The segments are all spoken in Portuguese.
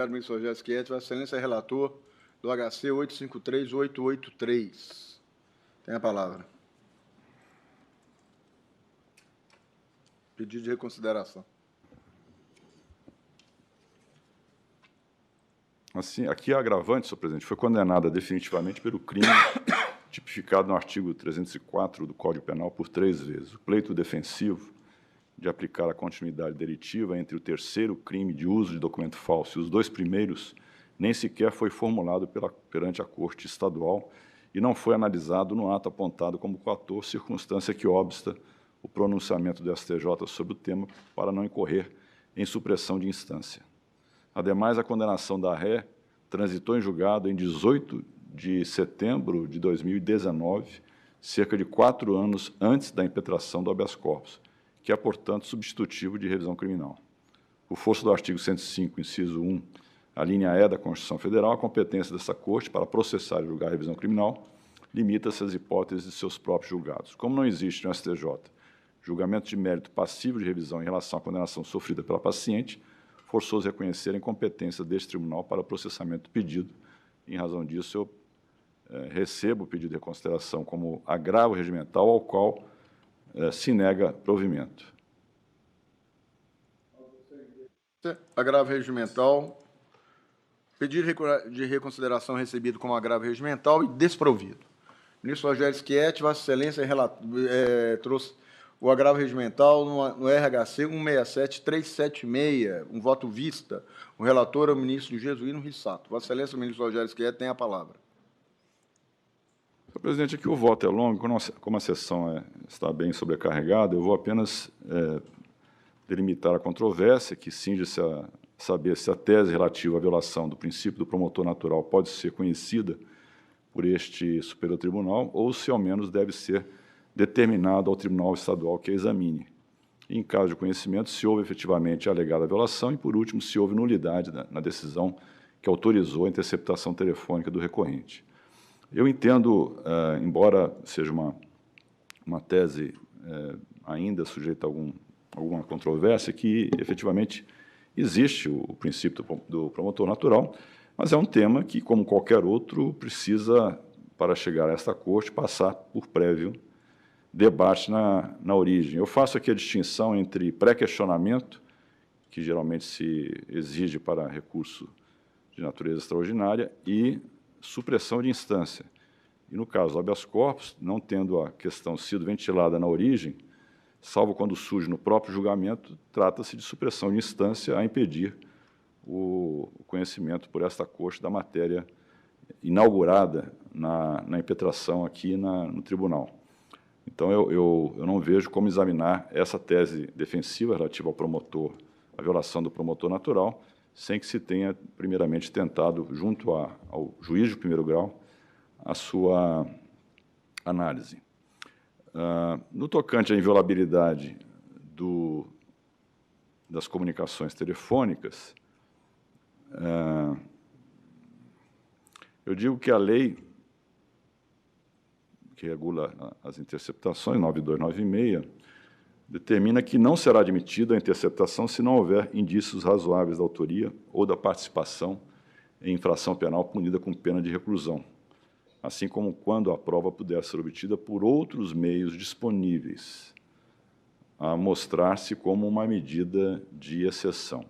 Obrigado, ministro Rogério Schietti. Vossa Excelência é relator do HC 853883. Tem a palavra. Pedido de reconsideração. Assim, aqui a agravante, senhor presidente, foi condenada definitivamente pelo crime tipificado no artigo 304 do Código Penal por 3 vezes. O pleito defensivo de aplicar a continuidade delitiva entre o terceiro crime de uso de documento falso e os 2 primeiros nem sequer foi formulado perante a Corte Estadual e não foi analisado no ato apontado como coator, circunstância que obsta o pronunciamento do STJ sobre o tema para não incorrer em supressão de instância. Ademais, a condenação da ré transitou em julgado em 18 de setembro de 2019, cerca de 4 anos antes da impetração do habeas corpus, que é, portanto, substitutivo de revisão criminal. Por força do artigo 105, inciso 1, a linha E da Constituição Federal, a competência dessa Corte para processar e julgar a revisão criminal limita-se às hipóteses de seus próprios julgados. Como não existe no STJ julgamento de mérito passivo de revisão em relação à condenação sofrida pela paciente, forçoso reconhecer a incompetência deste tribunal para o processamento do pedido. Em razão disso, eu recebo o pedido de reconsideração como agravo regimental ao qual se nega provimento. Agravo regimental. Pedido de reconsideração recebido como agravo regimental e desprovido. Ministro Rogério Schietti, Vossa Excelência trouxe o agravo regimental no RHC 167376, um voto vista. O relator é o ministro Jesuíno Rissato. Vossa Excelência, o ministro Rogério Schietti, tem a palavra. Senhor presidente, aqui o voto é longo, como a sessão está bem sobrecarregada, eu vou apenas delimitar a controvérsia, que cinge-se a saber se a tese relativa à violação do princípio do promotor natural pode ser conhecida por este Superior Tribunal ou se, ao menos, deve ser determinado ao Tribunal Estadual que a examine. Em caso de conhecimento, se houve efetivamente a alegada violação e, por último, se houve nulidade na decisão que autorizou a interceptação telefônica do recorrente. Eu entendo, embora seja uma tese ainda sujeita a alguma controvérsia, que efetivamente existe o princípio do promotor natural, mas é um tema que, como qualquer outro, precisa, para chegar a esta Corte, passar por prévio debate na origem. Eu faço aqui a distinção entre pré-questionamento, que geralmente se exige para recurso de natureza extraordinária, e supressão de instância. E, no caso do habeas corpus, não tendo a questão sido ventilada na origem, salvo quando surge no próprio julgamento, trata-se de supressão de instância a impedir o conhecimento por esta Corte da matéria inaugurada na impetração aqui no tribunal. Então, eu não vejo como examinar essa tese defensiva relativa ao promotor, à violação do promotor natural, sem que se tenha, primeiramente, tentado, junto ao juiz de primeiro grau, a sua análise. No tocante à inviolabilidade das comunicações telefônicas, eu digo que a lei que regula as interceptações, 9296, determina que não será admitida a interceptação se não houver indícios razoáveis da autoria ou da participação em infração penal punida com pena de reclusão, assim como quando a prova puder ser obtida por outros meios disponíveis, a mostrar-se como uma medida de exceção.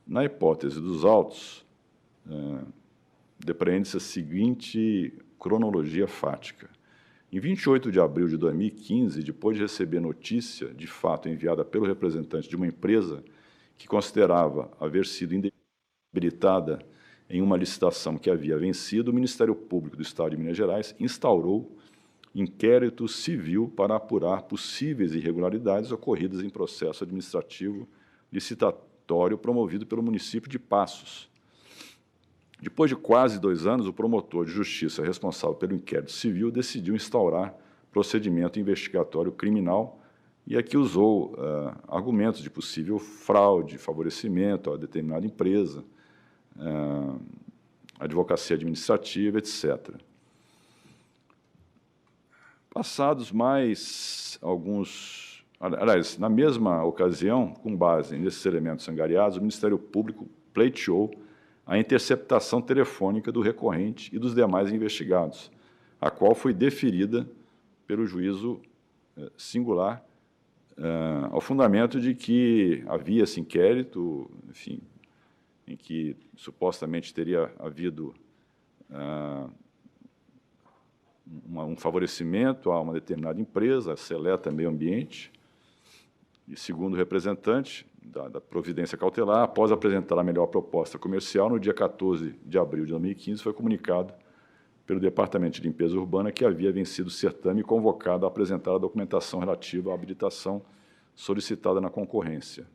Na hipótese dos autos, depreende-se a seguinte cronologia fática. Em 28 de abril de 2015, depois de receber notícia de fato enviada pelo representante de uma empresa que considerava haver sido indebilitada em uma licitação que havia vencido, o Ministério Público do Estado de Minas Gerais instaurou inquérito civil para apurar possíveis irregularidades ocorridas em processo administrativo licitatório promovido pelo município de Passos. Depois de quase 2 anos, o promotor de justiça responsável pelo inquérito civil decidiu instaurar procedimento investigatório criminal e aqui usou argumentos de possível fraude, favorecimento a determinada empresa, advocacia administrativa, etc. Passados mais alguns... Aliás, na mesma ocasião, com base nesses elementos angariados, o Ministério Público pleiteou a interceptação telefônica do recorrente e dos demais investigados, a qual foi deferida pelo juízo singular, ao fundamento de que havia esse inquérito, enfim, em que supostamente teria havido um favorecimento a uma determinada empresa, a Seleta Meio Ambiente, e, segundo o representante da providência cautelar, após apresentar a melhor proposta comercial, no dia 14 de abril de 2015, foi comunicado pelo Departamento de Limpeza Urbana que havia vencido o certame e convocado a apresentar a documentação relativa à habilitação solicitada na concorrência.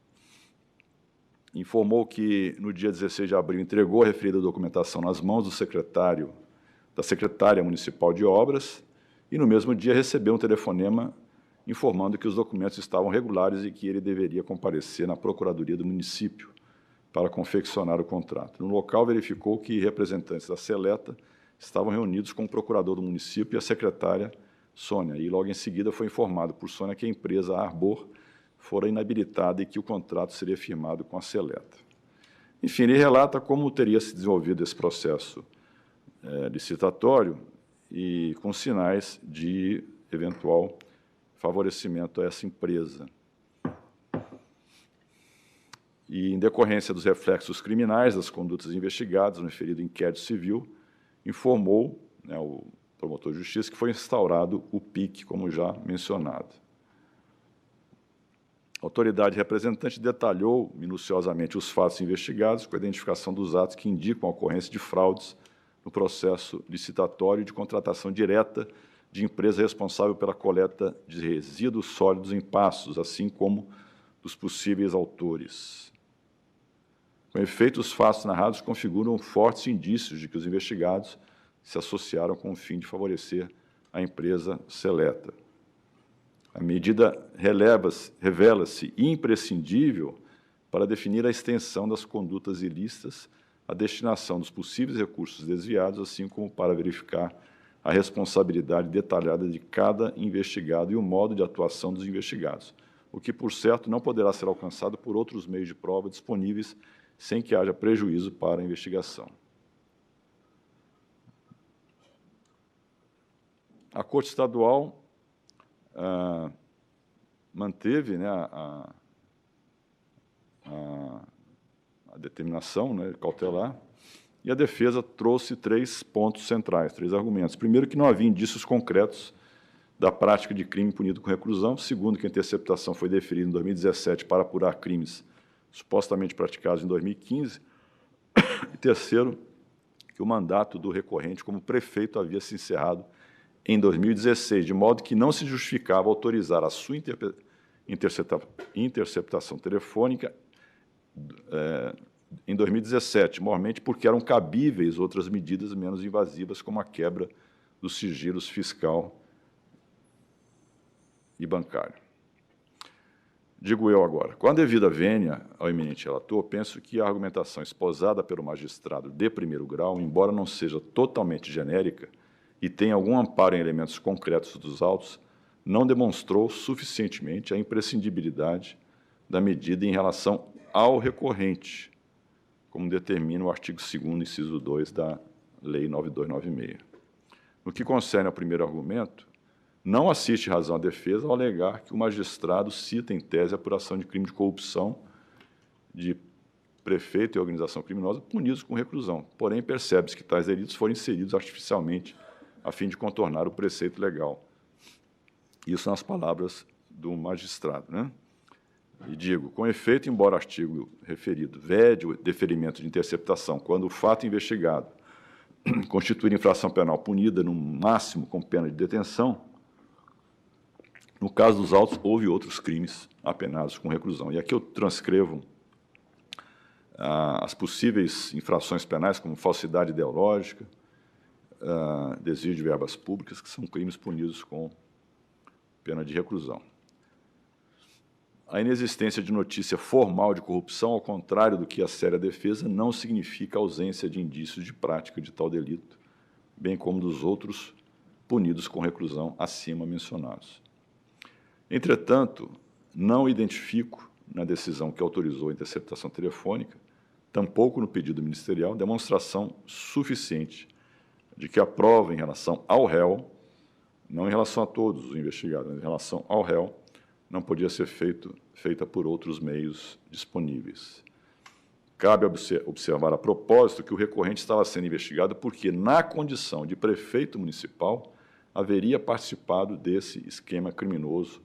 Informou que, no dia 16 de abril, entregou a referida documentação nas mãos da secretária municipal de obras e, no mesmo dia, recebeu um telefonema informando que os documentos estavam regulares e que ele deveria comparecer na Procuradoria do município para confeccionar o contrato. No local, verificou que representantes da Seleta estavam reunidos com o procurador do município e a secretária Sônia, e logo em seguida foi informado por Sônia que a empresa Arbor fora inabilitada e que o contrato seria firmado com a Seleta. Enfim, ele relata como teria se desenvolvido esse processo licitatório e com sinais de eventual favorecimento a essa empresa. E, em decorrência dos reflexos criminais das condutas investigadas no referido inquérito civil, informou o promotor de justiça que foi instaurado o PIC, como já mencionado. A autoridade representante detalhou minuciosamente os fatos investigados, com a identificação dos atos que indicam a ocorrência de fraudes no processo licitatório de contratação direta de empresa responsável pela coleta de resíduos sólidos em Passos, assim como dos possíveis autores. Com efeito, os fatos narrados configuram fortes indícios de que os investigados se associaram com o fim de favorecer a empresa Seleta. A medida revela-se imprescindível para definir a extensão das condutas ilícitas, a destinação dos possíveis recursos desviados, assim como para verificar a responsabilidade detalhada de cada investigado e o modo de atuação dos investigados, o que, por certo, não poderá ser alcançado por outros meios de prova disponíveis sem que haja prejuízo para a investigação. A Corte Estadual manteve a determinação cautelar e a defesa trouxe 3 pontos centrais, 3 argumentos. Primeiro, que não havia indícios concretos da prática de crime punido com reclusão. Segundo, que a interceptação foi deferida em 2017 para apurar crimes supostamente praticados em 2015. E terceiro, que o mandato do recorrente como prefeito havia se encerrado em 2016, de modo que não se justificava autorizar a sua interceptação telefônica em 2017, mormente porque eram cabíveis outras medidas menos invasivas, como a quebra dos sigilos fiscal e bancário. Digo eu agora, com a devida vênia ao eminente relator, penso que a argumentação esposada pelo magistrado de primeiro grau, embora não seja totalmente genérica e tenha algum amparo em elementos concretos dos autos, não demonstrou suficientemente a imprescindibilidade da medida em relação ao recorrente, como determina o artigo 2º, inciso 2 da Lei 9296. No que concerne ao primeiro argumento, não assiste razão à defesa ao alegar que o magistrado cita em tese a apuração de crime de corrupção de prefeito e organização criminosa punidos com reclusão. Porém, percebe-se que tais delitos foram inseridos artificialmente a fim de contornar o preceito legal. Isso nas palavras do magistrado, E digo, com efeito, embora o artigo referido vede o deferimento de interceptação quando o fato investigado constituir infração penal punida, no máximo, com pena de detenção, no caso dos autos, houve outros crimes apenados com reclusão. E aqui eu transcrevo as possíveis infrações penais, como falsidade ideológica, desvio de verbas públicas, que são crimes punidos com pena de reclusão. A inexistência de notícia formal de corrupção, ao contrário do que asseria a defesa, não significa ausência de indícios de prática de tal delito, bem como dos outros punidos com reclusão acima mencionados. Entretanto, não identifico, na decisão que autorizou a interceptação telefônica, tampouco no pedido ministerial, demonstração suficiente de que a prova em relação ao réu, não em relação a todos os investigados, mas em relação ao réu, não podia ser feita por outros meios disponíveis. Cabe observar a propósito que o recorrente estava sendo investigado porque, na condição de prefeito municipal, haveria participado desse esquema criminoso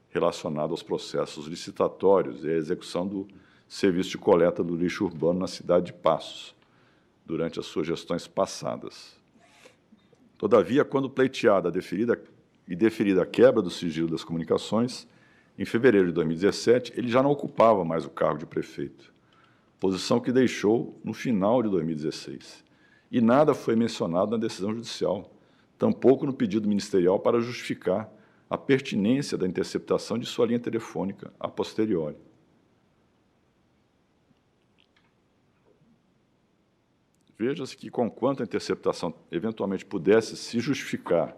relacionado aos processos licitatórios e à execução do serviço de coleta do lixo urbano na cidade de Passos, durante as suas gestões passadas. Todavia, quando pleiteada e deferida a quebra do sigilo das comunicações, em fevereiro de 2017, ele já não ocupava mais o cargo de prefeito, posição que deixou no final de 2016. E nada foi mencionado na decisão judicial, tampouco no pedido ministerial para justificar a pertinência da interceptação de sua linha telefônica a posteriori. Veja-se que, conquanto a interceptação eventualmente pudesse se justificar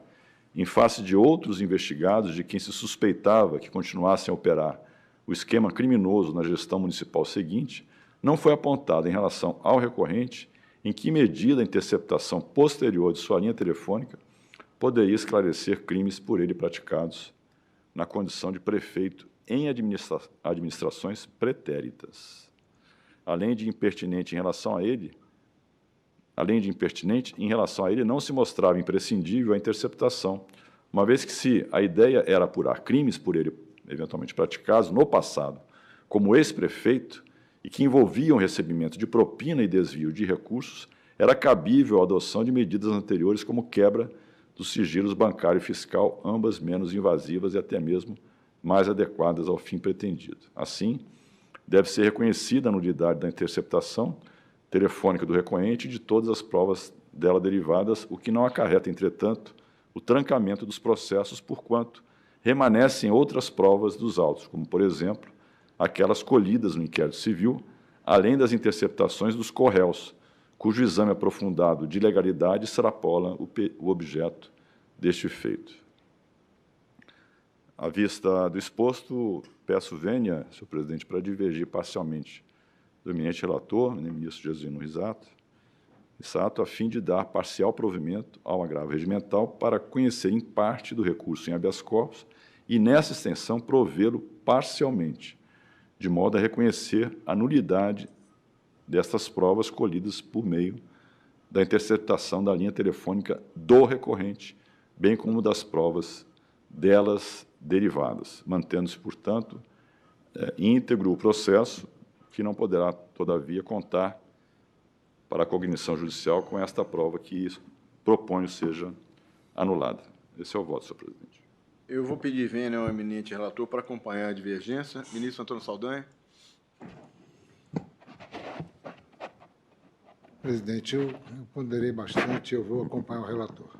em face de outros investigados de quem se suspeitava que continuassem a operar o esquema criminoso na gestão municipal seguinte, não foi apontado em relação ao recorrente em que medida a interceptação posterior de sua linha telefônica poderia esclarecer crimes por ele praticados na condição de prefeito em administrações pretéritas. Além de impertinente, em relação a ele não se mostrava imprescindível a interceptação, uma vez que, se a ideia era apurar crimes por ele eventualmente praticados no passado, como ex-prefeito, e que envolviam recebimento de propina e desvio de recursos, era cabível a adoção de medidas anteriores como quebra dos sigilos bancário e fiscal, ambas menos invasivas e até mesmo mais adequadas ao fim pretendido. Assim, deve ser reconhecida a nulidade da interceptação telefônica do recorrente e de todas as provas dela derivadas, o que não acarreta, entretanto, o trancamento dos processos, porquanto remanescem outras provas dos autos, como, por exemplo, aquelas colhidas no inquérito civil, além das interceptações dos corréus, cujo exame aprofundado de legalidade extrapola o objeto deste feito. À vista do exposto, peço vênia, senhor presidente, para divergir parcialmente do eminente relator, ministro Jesuíno Risato, a fim de dar parcial provimento ao agravo regimental para conhecer em parte do recurso em habeas corpus e, nessa extensão, provê-lo parcialmente, de modo a reconhecer a nulidade destas provas colhidas por meio da interceptação da linha telefônica do recorrente, bem como das provas delas derivadas, mantendo-se, portanto, íntegro o processo, que não poderá, todavia, contar para a cognição judicial com esta prova que proponho seja anulada. Esse é o voto, senhor presidente. Eu vou pedir vênia ao eminente relator para acompanhar a divergência. Ministro Antônio Saldanha. Presidente, eu ponderei bastante, eu vou acompanhar o relator.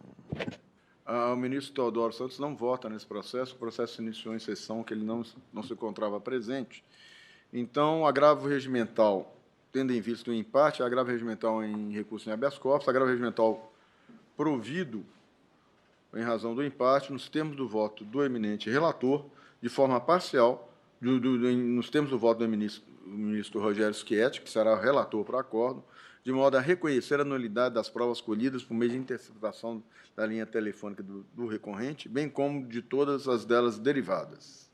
O ministro Teodoro Santos não vota nesse processo. O processo se iniciou em sessão que ele não se encontrava presente. Então, agravo regimental, tendo em vista o empate, agravo regimental em recurso em habeas corpus, agravo regimental provido em razão do empate, nos termos do voto do eminente relator, de forma parcial, nos termos do voto do ministro Rogério Schietti, que será o relator para o acordo, de modo a reconhecer a nulidade das provas colhidas por meio de interceptação da linha telefônica do recorrente, bem como de todas as delas derivadas.